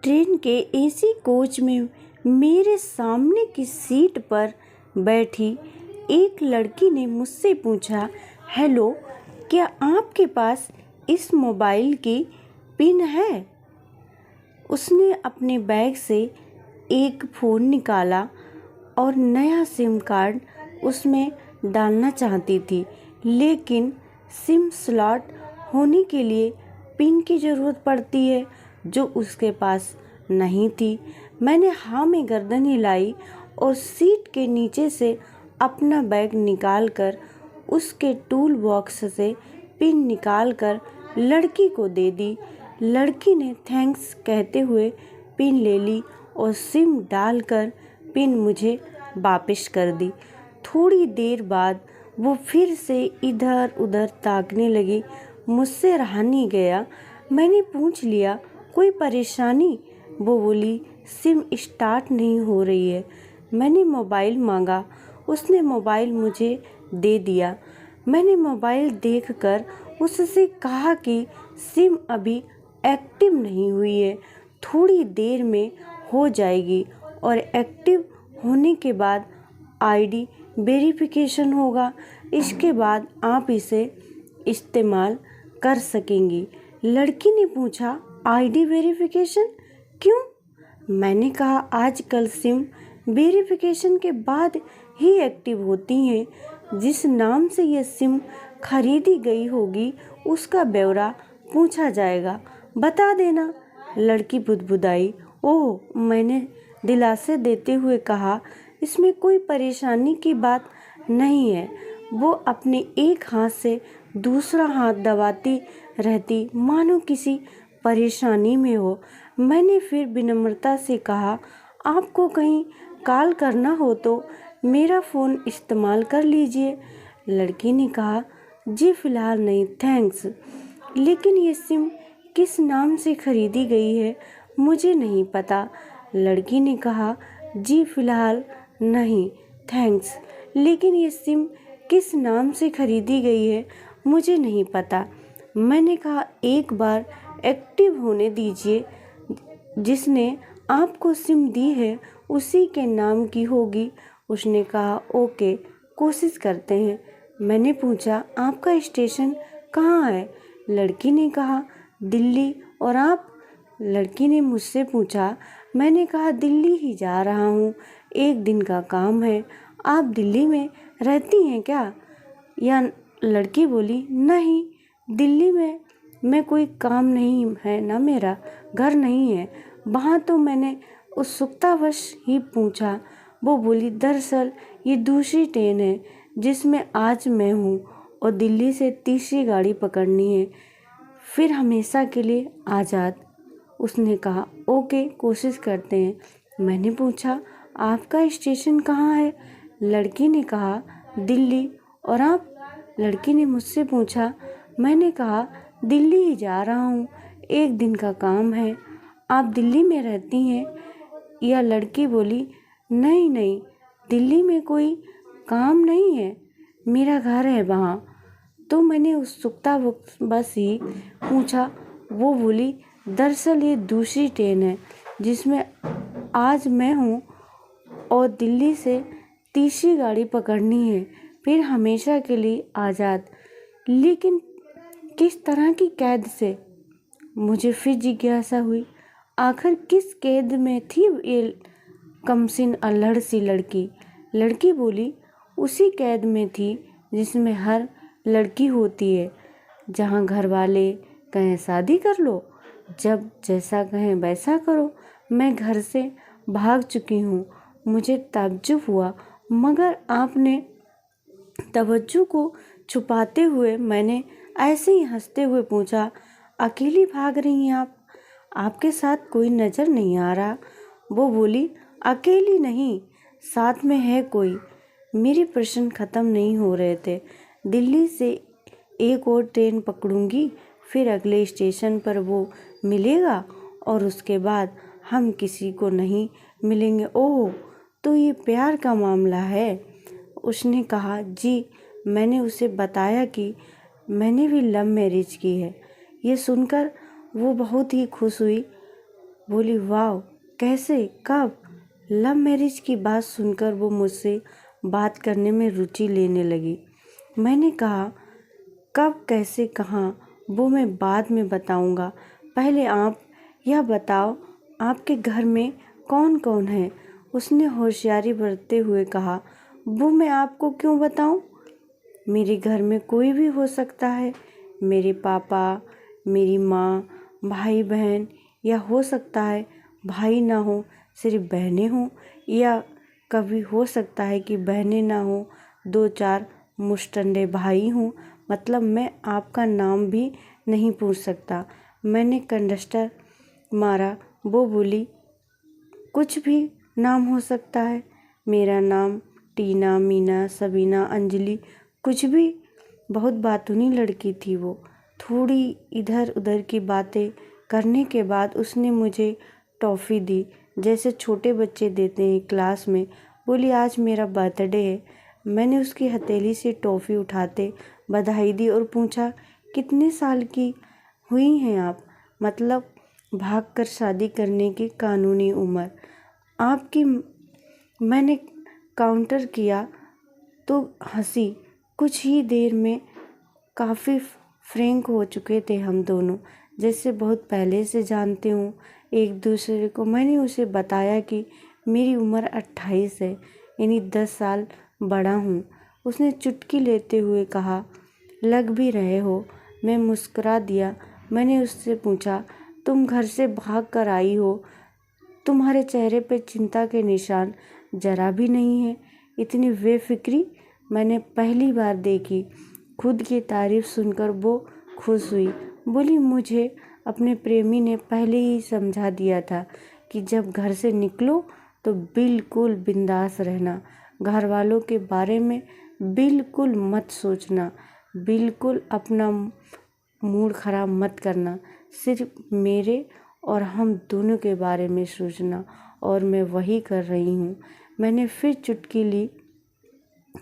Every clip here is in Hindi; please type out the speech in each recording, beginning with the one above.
ट्रेन के एसी कोच में मेरे सामने की सीट पर बैठी एक लड़की ने मुझसे पूछा, हेलो, क्या आपके पास इस मोबाइल की पिन है? उसने अपने बैग से एक फ़ोन निकाला और नया सिम कार्ड उसमें डालना चाहती थी, लेकिन सिम स्लॉट होने के लिए पिन की ज़रूरत पड़ती है जो उसके पास नहीं थी। मैंने हाँ में गर्दन हिलाई और सीट के नीचे से अपना बैग निकालकर उसके टूल बॉक्स से पिन निकालकर लड़की को दे दी। लड़की ने थैंक्स कहते हुए पिन ले ली और सिम डालकर पिन मुझे वापस कर दी। थोड़ी देर बाद वो फिर से इधर उधर ताकने लगी। मुझसे रहा नहीं गया। मैंने पूछ लिया, कोई परेशानी? वो बोली, सिम स्टार्ट नहीं हो रही है। मैंने मोबाइल मांगा। उसने मोबाइल मुझे दे दिया। मैंने मोबाइल देखकर उससे कहा कि सिम अभी एक्टिव नहीं हुई है, थोड़ी देर में हो जाएगी और एक्टिव होने के बाद आईडी वेरिफिकेशन होगा, इसके बाद आप इसे इस्तेमाल कर सकेंगी। लड़की ने पूछा, आईडी वेरिफिकेशन क्यों? मैंने कहा, आजकल सिम वेरिफिकेशन के बाद ही एक्टिव होती हैं। जिस नाम से ये सिम खरीदी गई होगी उसका ब्यौरा पूछा जाएगा, बता देना। लड़की बुदबुदाई। ओह, मैंने दिलासे देते हुए कहा, इसमें कोई परेशानी की बात नहीं है। वो अपने एक हाथ से दूसरा हाथ दबाती रहती मानो किसी परेशानी में हो। मैंने फिर विनम्रता से कहा, आपको कहीं कॉल करना हो तो मेरा फ़ोन इस्तेमाल कर लीजिए। लड़की ने कहा, जी फ़िलहाल नहीं, थैंक्स। लेकिन ये सिम किस नाम से खरीदी गई है मुझे नहीं पता। लड़की ने कहा, जी फ़िलहाल नहीं, थैंक्स। लेकिन ये सिम किस नाम से खरीदी गई है मुझे नहीं पता। मैंने कहा, एक बार एक्टिव होने दीजिए। जिसने आपको सिम दी है उसी के नाम की होगी। उसने कहा, ओके, कोशिश करते हैं। मैंने पूछा, आपका स्टेशन कहाँ है? लड़की ने कहा, दिल्ली। और आप? लड़की ने मुझसे पूछा। मैंने कहा, दिल्ली ही जा रहा हूँ, एक दिन का काम है। आप दिल्ली में रहती हैं क्या? या लड़की बोली, नहीं, दिल्ली में मैं कोई काम नहीं है ना, मेरा घर नहीं है वहाँ। तो मैंने उत्सुकतावश ही पूछा। वो बोली, दरअसल ये दूसरी ट्रेन है जिसमें आज मैं हूँ और दिल्ली से तीसरी गाड़ी पकड़नी है, फिर हमेशा के लिए आज़ाद। उसने कहा, ओके, कोशिश करते हैं। मैंने पूछा, आपका स्टेशन कहाँ है? लड़की ने कहा, दिल्ली। और आप? लड़की ने मुझसे पूछा। मैंने कहा, दिल्ली ही जा रहा हूँ, एक दिन का काम है। आप दिल्ली में रहती हैं? या लड़की बोली, नहीं नहीं, दिल्ली में कोई काम नहीं है, मेरा घर है वहाँ। तो मैंने उत्सुकता बस ही पूछा। वो बोली, दरअसल ये दूसरी ट्रेन है जिसमें आज मैं हूँ और दिल्ली से तीसरी गाड़ी पकड़नी है, फिर हमेशा के लिए आज़ाद। लेकिन किस तरह की कैद से? मुझे फिर जिज्ञासा हुई। आखिर किस कैद में थी ये कमसिन अल्हड़ सी लड़की? लड़की बोली, उसी कैद में थी जिसमें हर लड़की होती है, जहाँ घर वाले कहें शादी कर लो, जब जैसा कहें वैसा करो। मैं घर से भाग चुकी हूँ। मुझे ताज्जुब हुआ, मगर आपने तवज्जो को छुपाते हुए मैंने ऐसे ही हंसते हुए पूछा, अकेली भाग रही हैं आप? आपके साथ कोई नज़र नहीं आ रहा? वो बोली, अकेली नहीं, साथ में है कोई। मेरे प्रश्न ख़त्म नहीं हो रहे थे। दिल्ली से एक और ट्रेन पकड़ूंगी, फिर अगले स्टेशन पर वो मिलेगा और उसके बाद हम किसी को नहीं मिलेंगे। ओह, तो ये प्यार का मामला है? उसने कहा, जी। मैंने उसे बताया कि मैंने भी लव मैरिज की है। ये सुनकर वो बहुत ही खुश हुई। बोली, वाह, कैसे, कब? लव मैरिज की बात सुनकर वो मुझसे बात करने में रुचि लेने लगी। मैंने कहा, कब, कैसे, कहाँ, वो मैं बाद में बताऊंगा। पहले आप यह बताओ, आपके घर में कौन कौन है? उसने होशियारी बरतते हुए कहा, वो मैं आपको क्यों बताऊं? मेरे घर में कोई भी हो सकता है। मेरे पापा, मेरी माँ, भाई बहन, या हो सकता है भाई ना हो, सिर्फ बहनें हों, या कभी हो सकता है कि बहनें ना हो, 2-4 मुश्तंडे भाई हों। मतलब मैं आपका नाम भी नहीं पूछ सकता। मैंने कंडस्टर मारा। वो बोली, कुछ भी नाम हो सकता है। मेरा नाम टीना, मीना, सबीना, अंजलि, कुछ भी। बहुत बातूनी लड़की थी वो। थोड़ी इधर उधर की बातें करने के बाद उसने मुझे टॉफ़ी दी, जैसे छोटे बच्चे देते हैं क्लास में। बोली, आज मेरा बर्थडे है। मैंने उसकी हथेली से टॉफ़ी उठाते बधाई दी और पूछा, कितने साल की हुई हैं आप? मतलब भागकर शादी करने की कानूनी उम्र आपकी। मैंने काउंटर किया तो हंसी। कुछ ही देर में काफ़ी फ्रैंक हो चुके थे हम दोनों, जैसे बहुत पहले से जानते हों एक दूसरे को। मैंने उसे बताया कि मेरी उम्र 28 है, यानी 10 साल बड़ा हूँ। उसने चुटकी लेते हुए कहा, लग भी रहे हो। मैं मुस्कुरा दिया। मैंने उससे पूछा, तुम घर से भाग कर आई हो? तुम्हारे चेहरे पे चिंता के निशान जरा भी नहीं है। इतनी बेफिक्री मैंने पहली बार देखी। खुद की तारीफ सुनकर वो खुश हुई। बोली, मुझे अपने प्रेमी ने पहले ही समझा दिया था कि जब घर से निकलो तो बिल्कुल बिंदास रहना। घर वालों के बारे में बिल्कुल मत सोचना। बिल्कुल अपना मूड ख़राब मत करना। सिर्फ मेरे और हम दोनों के बारे में सोचना। और मैं वही कर रही हूँ। मैंने फिर चुटकी ली।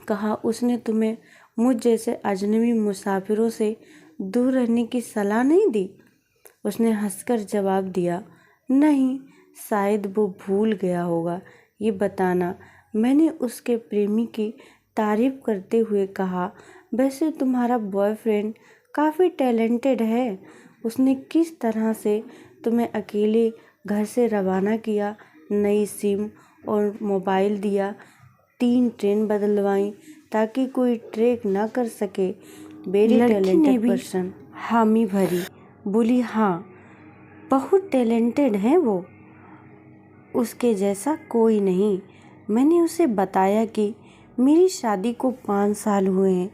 कहा, उसने तुम्हें मुझ जैसे अजनबी मुसाफिरों से दूर रहने की सलाह नहीं दी? उसने हंसकर जवाब दिया, नहीं, शायद वो भूल गया होगा ये बताना। मैंने उसके प्रेमी की तारीफ करते हुए कहा, वैसे तुम्हारा बॉयफ्रेंड काफ़ी टैलेंटेड है। उसने किस तरह से तुम्हें अकेले घर से रवाना किया, नई सिम और मोबाइल दिया, 3 ट्रेन बदलवाई ताकि कोई ट्रैक ना कर सके। Very talented person. हामी भरी। बोली, हाँ, बहुत टैलेंटेड है वो, उसके जैसा कोई नहीं। मैंने उसे बताया कि मेरी शादी को 5 साल हुए हैं,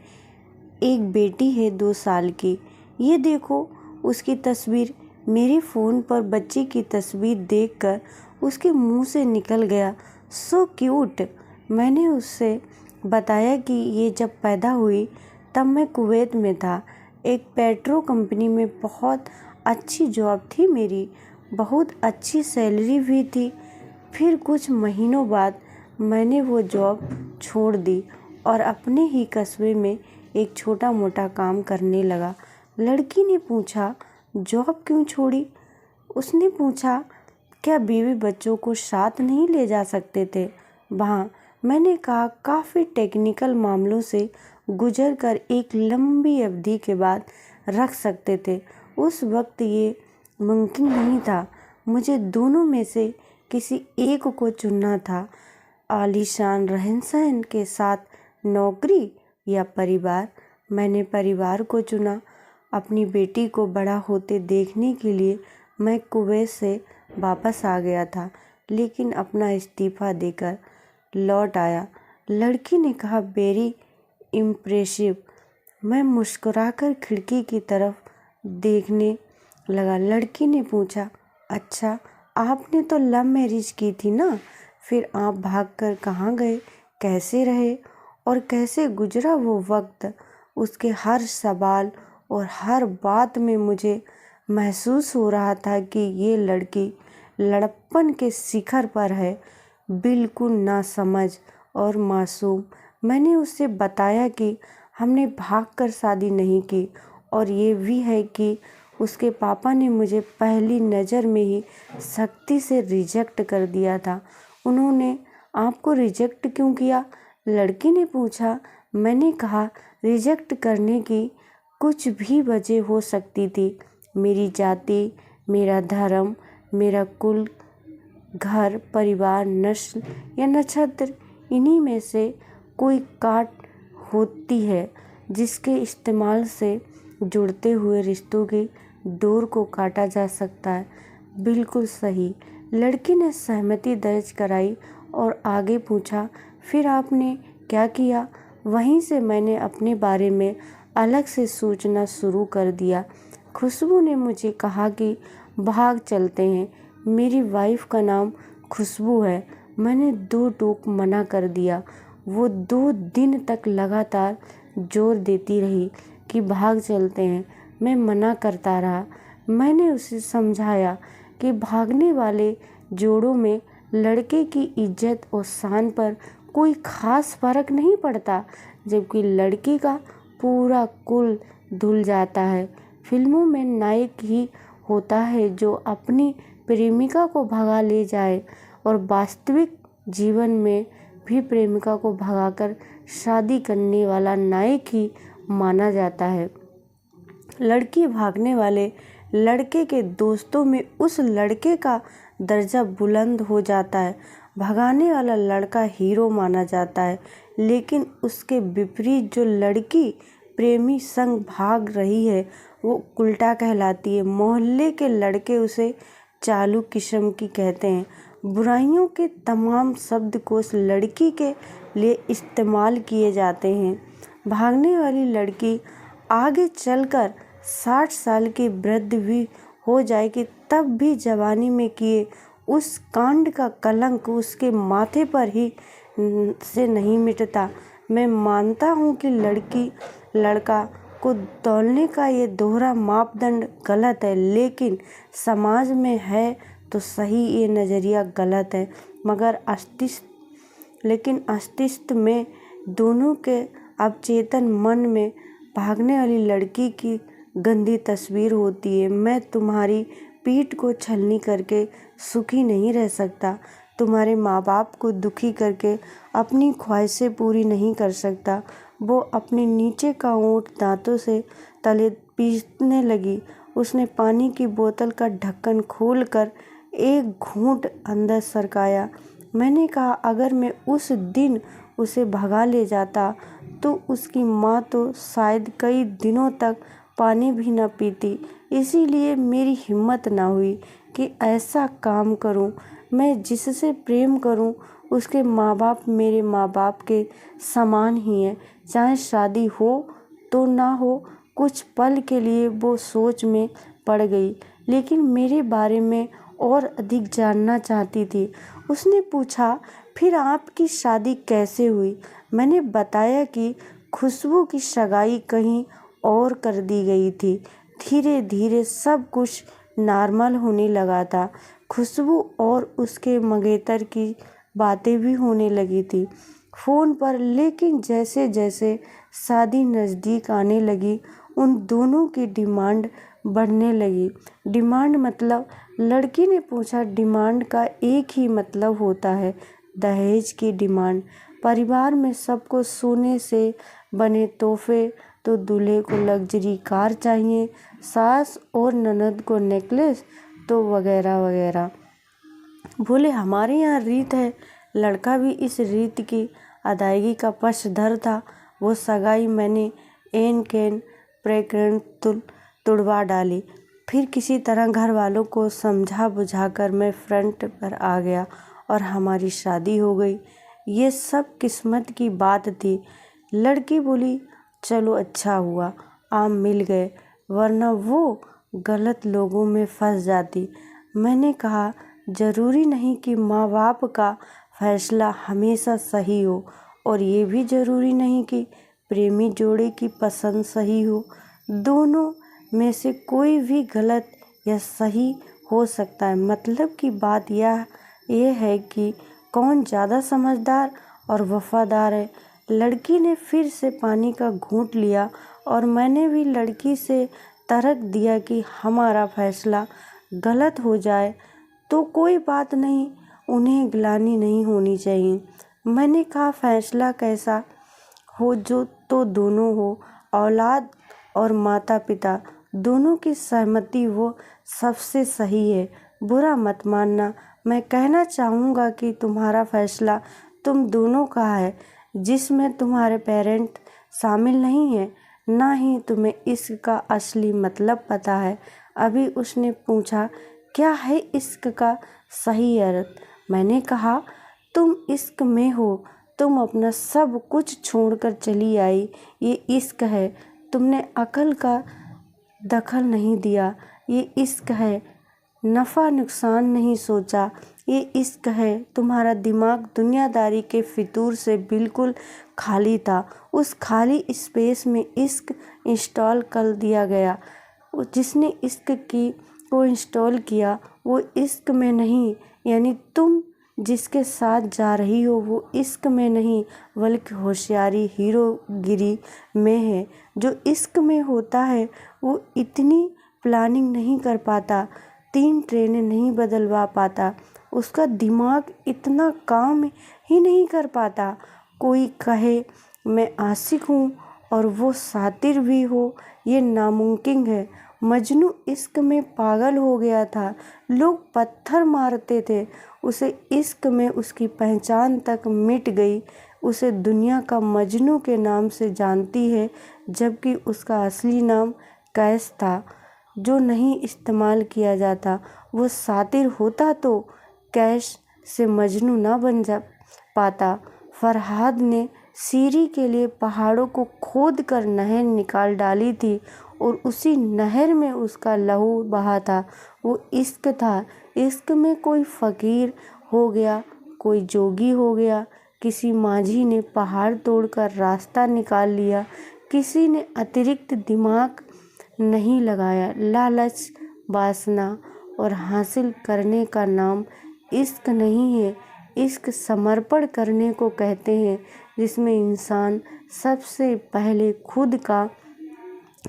एक बेटी है 2 साल की। ये देखो उसकी तस्वीर। मेरे फ़ोन पर बच्ची की तस्वीर देखकर उसके मुंह से निकल गया, सो क्यूट। मैंने उससे बताया कि ये जब पैदा हुई तब मैं कुवैत में था, एक पेट्रो कंपनी में। बहुत अच्छी जॉब थी मेरी, बहुत अच्छी सैलरी भी थी। फिर कुछ महीनों बाद मैंने वो जॉब छोड़ दी और अपने ही कस्बे में एक छोटा मोटा काम करने लगा। लड़की ने पूछा, जॉब क्यों छोड़ी? उसने पूछा, क्या बीवी बच्चों को साथ नहीं ले जा सकते थे वहाँ? मैंने कहा, काफ़ी टेक्निकल मामलों से गुजर कर एक लंबी अवधि के बाद रख सकते थे। उस वक्त ये मुमकिन नहीं था। मुझे दोनों में से किसी एक को चुनना था, आलीशान रहन-सहन के साथ नौकरी या परिवार। मैंने परिवार को चुना। अपनी बेटी को बड़ा होते देखने के लिए मैं कुवैत से वापस आ गया था, लेकिन अपना इस्तीफ़ा देकर लौट आया। लड़की ने कहा, वेरी इम्प्रेसिव। मैं मुस्कुराकर खिड़की की तरफ देखने लगा। लड़की ने पूछा, अच्छा, आपने तो लव मैरिज की थी ना? फिर आप भागकर कहाँ गए? कैसे रहे और कैसे गुजरा वो वक्त? उसके हर सवाल और हर बात में मुझे महसूस हो रहा था कि ये लड़की लड़प्पन के शिखर पर है, बिल्कुल नासमझ और मासूम। मैंने उससे बताया कि हमने भागकर शादी नहीं की और ये भी है कि उसके पापा ने मुझे पहली नज़र में ही सख्ती से रिजेक्ट कर दिया था। उन्होंने आपको रिजेक्ट क्यों किया? लड़की ने पूछा। मैंने कहा, रिजेक्ट करने की कुछ भी वजह हो सकती थी। मेरी जाति, मेरा धर्म, मेरा कुल, घर, परिवार, नस्ल या नक्षत्र, इन्हीं में से कोई काट होती है जिसके इस्तेमाल से जुड़ते हुए रिश्तों की डोर को काटा जा सकता है। बिल्कुल सही। लड़की ने सहमति दर्ज कराई और आगे पूछा, फिर आपने क्या किया? वहीं से मैंने अपने बारे में अलग से सोचना शुरू कर दिया। खुशबू ने मुझे कहा कि भाग चलते हैं। मेरी वाइफ का नाम खुशबू है। मैंने 2 टूक मना कर दिया। वो 2 दिन तक लगातार जोर देती रही कि भाग चलते हैं। मैं मना करता रहा। मैंने उसे समझाया कि भागने वाले जोड़ों में लड़के की इज्जत और शान पर कोई खास फर्क नहीं पड़ता, जबकि लड़की का पूरा कुल धुल जाता है। फिल्मों में नायक ही होता है जो अपनी प्रेमिका को भगा ले जाए और वास्तविक जीवन में भी प्रेमिका को भगाकर शादी करने वाला नायक ही माना जाता है। लड़की भागने वाले लड़के के दोस्तों में उस लड़के का दर्जा बुलंद हो जाता है। भगाने वाला लड़का हीरो माना जाता है, लेकिन उसके विपरीत जो लड़की प्रेमी संग भाग रही है वो उल्टा कहलाती है। मोहल्ले के लड़के उसे चालू किस्म की कहते हैं। बुराइयों के तमाम शब्दकोश लड़की के लिए इस्तेमाल किए जाते हैं। भागने वाली लड़की आगे चलकर 60 साल की वृद्ध भी हो जाएगी, तब भी जवानी में किए उस कांड का कलंक उसके माथे पर ही से नहीं मिटता। मैं मानता हूँ कि लड़की लड़का को तौलने का ये दोहरा मापदंड गलत है, लेकिन समाज में है तो सही ये नज़रिया गलत है। मगर अस्तित्व में दोनों के अवचेतन मन में भागने वाली लड़की की गंदी तस्वीर होती है। मैं तुम्हारी पीठ को छलनी करके सुखी नहीं रह सकता। तुम्हारे माँ बाप को दुखी करके अपनी ख्वाहिशें पूरी नहीं कर सकता। वो अपने नीचे का ओंठ दांतों से तले पीसने लगी। उसने पानी की बोतल का ढक्कन खोलकर एक घूंट अंदर सरकाया। मैंने कहा, अगर मैं उस दिन उसे भगा ले जाता तो उसकी माँ तो शायद कई दिनों तक पानी भी न पीती। इसीलिए मेरी हिम्मत न हुई कि ऐसा काम करूं। मैं जिससे प्रेम करूं उसके माँ बाप मेरे माँ बाप के समान ही हैं, चाहे शादी हो तो ना हो। कुछ पल के लिए वो सोच में पड़ गई, लेकिन मेरे बारे में और अधिक जानना चाहती थी। उसने पूछा, फिर आपकी शादी कैसे हुई? मैंने बताया कि खुशबू की सगाई कहीं और कर दी गई थी। धीरे धीरे सब कुछ नॉर्मल होने लगा था। खुशबू और उसके मंगेतर की बातें भी होने लगी थी फ़ोन पर, लेकिन जैसे जैसे शादी नज़दीक आने लगी उन दोनों की डिमांड बढ़ने लगी। डिमांड मतलब? लड़की ने पूछा। डिमांड का एक ही मतलब होता है, दहेज की डिमांड। परिवार में सबको सोने से बने तोहफे, तो दूल्हे को लग्जरी कार चाहिए, सास और ननद को नेकलेस, तो वगैरह वगैरह। बोले, हमारे यहाँ रीत है। लड़का भी इस रीत की अदायगी का पक्षधर था। वो सगाई मैंने एन कैन प्रेग्नेंट तुड़वा डाली। फिर किसी तरह घर वालों को समझा बुझाकर मैं फ्रंट पर आ गया और हमारी शादी हो गई। ये सब किस्मत की बात थी। लड़की बोली, चलो अच्छा हुआ आप मिल गए, वरना वो गलत लोगों में फंस जाती। मैंने कहा, ज़रूरी नहीं कि माँ बाप का फैसला हमेशा सही हो, और ये भी ज़रूरी नहीं कि प्रेमी जोड़े की पसंद सही हो। दोनों में से कोई भी गलत या सही हो सकता है। मतलब की बात यह है कि कौन ज़्यादा समझदार और वफादार है। लड़की ने फिर से पानी का घूंट लिया और मैंने भी लड़की से तर्क दिया कि हमारा फैसला गलत हो जाए तो कोई बात नहीं, उन्हें ग्लानि नहीं होनी चाहिए। मैंने कहा, फैसला कैसा हो जो तो दोनों हो, औलाद और माता पिता दोनों की सहमति वो सबसे सही है। बुरा मत मानना, मैं कहना चाहूँगा कि तुम्हारा फैसला तुम दोनों का है, जिसमें तुम्हारे पेरेंट शामिल नहीं है। ना ही तुम्हें इसका असली मतलब पता है। अभी उसने पूछा, क्या है इश्क का सही अर्थ? मैंने कहा, तुम इश्क में हो, तुम अपना सब कुछ छोड़कर चली आई, ये इश्क है। तुमने अकल का दखल नहीं दिया, ये इश्क है। नफ़ा नुकसान नहीं सोचा, ये इश्क है। तुम्हारा दिमाग दुनियादारी के फितूर से बिल्कुल खाली था। उस खाली स्पेस में इश्क इंस्टॉल कर दिया गया। जिसने इश्क को इंस्टॉल किया वो इश्क में नहीं, यानी तुम जिसके साथ जा रही हो वो इश्क में नहीं बल्कि होशियारी हीरोगिरी में है। जो इश्क में होता है वो इतनी प्लानिंग नहीं कर पाता, 3 ट्रेनें नहीं बदलवा पाता, उसका दिमाग इतना काम ही नहीं कर पाता। कोई कहे मैं आशिक हूँ और वो सातिर भी हो, ये नामुमकिन है। मजनू इश्क में पागल हो गया था, लोग पत्थर मारते थे उसे। इश्क में उसकी पहचान तक मिट गई। उसे दुनिया का मजनू के नाम से जानती है, जबकि उसका असली नाम कैस था, जो नहीं इस्तेमाल किया जाता। वो सातिर होता तो कैश से मजनू ना बन जा पाता। फरहाद ने सीरी के लिए पहाड़ों को खोद कर नहर निकाल डाली थी और उसी नहर में उसका लहू बहा था। वो इश्क था। इश्क में कोई फ़कीर हो गया, कोई जोगी हो गया, किसी माझी ने पहाड़ तोड़कर रास्ता निकाल लिया, किसी ने अतिरिक्त दिमाग नहीं लगाया। लालच, वासना और हासिल करने का नाम इश्क नहीं है। इश्क समर्पण करने को कहते हैं, जिसमें इंसान सबसे पहले खुद का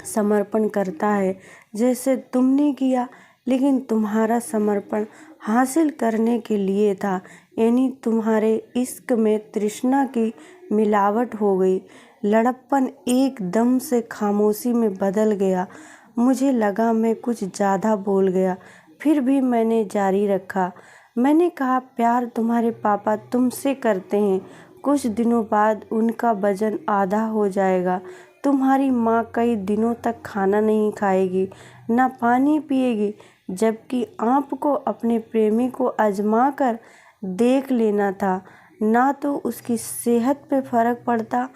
समर्पण करता है, जैसे तुमने किया। लेकिन तुम्हारा समर्पण हासिल करने के लिए था, यानी तुम्हारे इश्क में तृष्णा की मिलावट हो गई। लड़प्पन एकदम से खामोशी में बदल गया। मुझे लगा मैं कुछ ज़्यादा बोल गया, फिर भी मैंने जारी रखा। मैंने कहा, प्यार तुम्हारे पापा तुमसे करते हैं, कुछ दिनों बाद उनका वजन आधा हो जाएगा। तुम्हारी माँ कई दिनों तक खाना नहीं खाएगी, ना पानी पिएगी, जबकि आपको अपने प्रेमी को आजमा कर देख लेना था। ना तो उसकी सेहत पे फ़र्क पड़ता,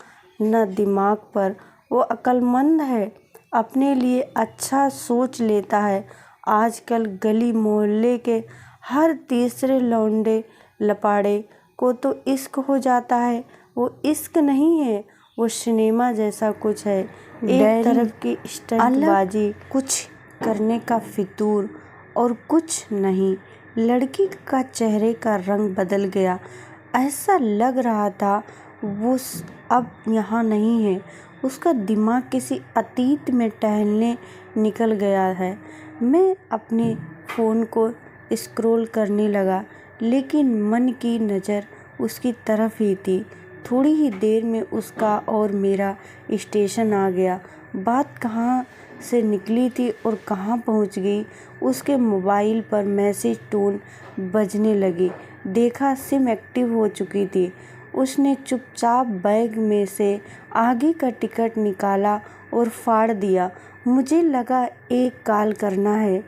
ना दिमाग पर। वो अक्लमंद है, अपने लिए अच्छा सोच लेता है। आजकल गली मोहल्ले के हर तीसरे लौंडे लपाड़े को तो इश्क हो जाता है। वो इश्क नहीं है, वो सिनेमा जैसा कुछ है। एक तरफ की स्टंटबाजी, कुछ करने का फितूर और कुछ नहीं। लड़की का चेहरे का रंग बदल गया। ऐसा लग रहा था वो अब यहाँ नहीं है। उसका दिमाग किसी अतीत में टहलने निकल गया है। मैं अपने फ़ोन को स्क्रॉल करने लगा, लेकिन मन की नज़र उसकी तरफ ही थी। थोड़ी ही देर में उसका और मेरा स्टेशन आ गया। बात कहाँ से निकली थी और कहाँ पहुँच गई, उसके मोबाइल पर मैसेज टोन बजने लगी। देखा, सिम एक्टिव हो चुकी थी। उसने चुपचाप बैग में से आगे का टिकट निकाला और फाड़ दिया। मुझे लगा एक कॉल करना है।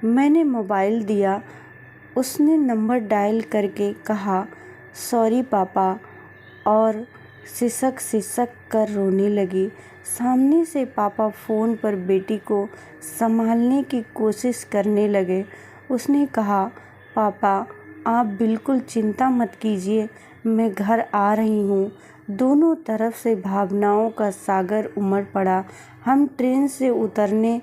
मैंने मोबाइल दिया। उसने नंबर डायल करके कहा, सॉरी पापा, और सिसक सिसक कर रोने लगी। सामने से पापा फ़ोन पर बेटी को संभालने की कोशिश करने लगे। उसने कहा, पापा आप बिल्कुल चिंता मत कीजिए, मैं घर आ रही हूँ। दोनों तरफ से भावनाओं का सागर उमड़ पड़ा। हम ट्रेन से उतरने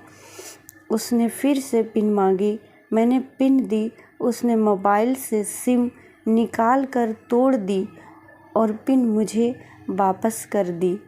उसने फिर से पिन मांगी। मैंने पिन दी। उसने मोबाइल से सिम निकाल कर तोड़ दी और पिन मुझे वापस कर दी।